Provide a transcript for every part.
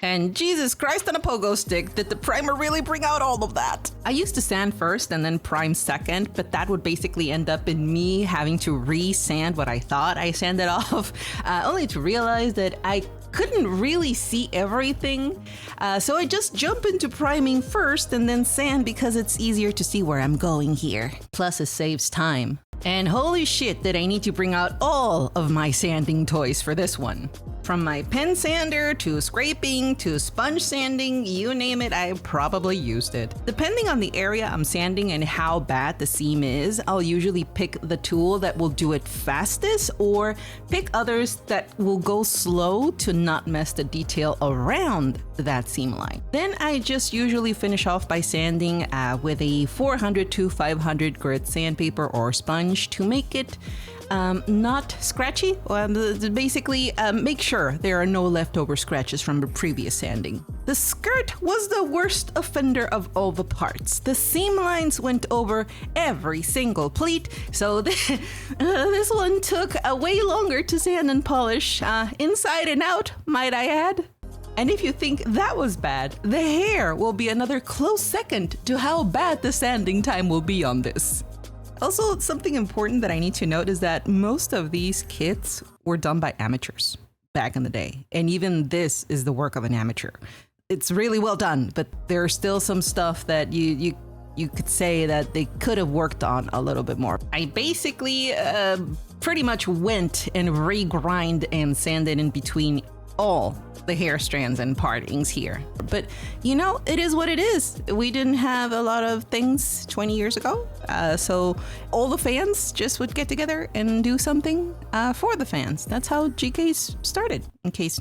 And Jesus Christ on a pogo stick, did the primer really bring out all of that? I used to sand first and then prime second, but that would basically end up in me having to re-sand what I thought I sanded off, only to realize that I couldn't really see everything. So I just jump into priming first and then sand because it's easier to see where I'm going here. Plus it saves time. And holy shit, did I need to bring out all of my sanding toys for this one. From my pen sander to scraping to sponge sanding, you name it, I probably used it. Depending on the area I'm sanding and how bad the seam is, I'll usually pick the tool that will do it fastest or pick others that will go slow to not mess the detail around that seam line. Then I just usually finish off by sanding with a 400 to 500 grit sandpaper or sponge to make it not scratchy. Basically, make sure there are no leftover scratches from the previous sanding. The skirt was the worst offender of all the parts. The seam lines went over every single pleat, so this one took way longer to sand and polish, inside and out, might I add. And if you think that was bad, the hair will be another close second to how bad the sanding time will be on this. Also, something important that I need to note is that most of these kits were done by amateurs back in the day. And even this is the work of an amateur. It's really well done, but there's still some stuff that you could say that they could have worked on a little bit more. I basically pretty much went and re-grind and sanded in between all the hair strands and partings here. But you know, it is what it is. We didn't have a lot of things 20 years ago. So all the fans just would get together and do something for the fans. That's how GKs started. In case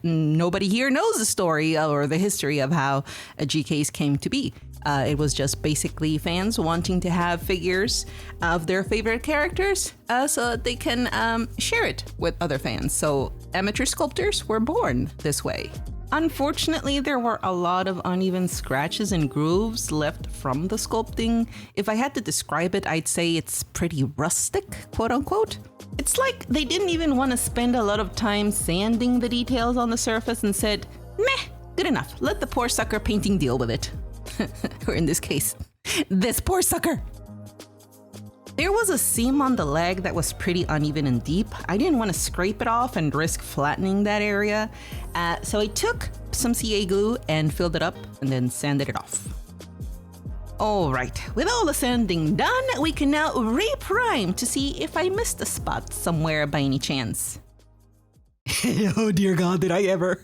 nobody here knows the story or the history of how GKs came to be. It was just basically fans wanting to have figures of their favorite characters so that they can share it with other fans. So amateur sculptors were born this way. Unfortunately, there were a lot of uneven scratches and grooves left from the sculpting. If I had to describe it, I'd say it's pretty rustic, quote unquote. It's like they didn't even want to spend a lot of time sanding the details on the surface and said, meh, good enough. Let the poor sucker painting deal with it. Or in this case, this poor sucker. There was a seam on the leg that was pretty uneven and deep. I didn't want to scrape it off and risk flattening that area. So I took some CA glue and filled it up and then sanded it off. All right, with all the sanding done, we can now re-prime to see if I missed a spot somewhere by any chance. Oh dear God, did I ever.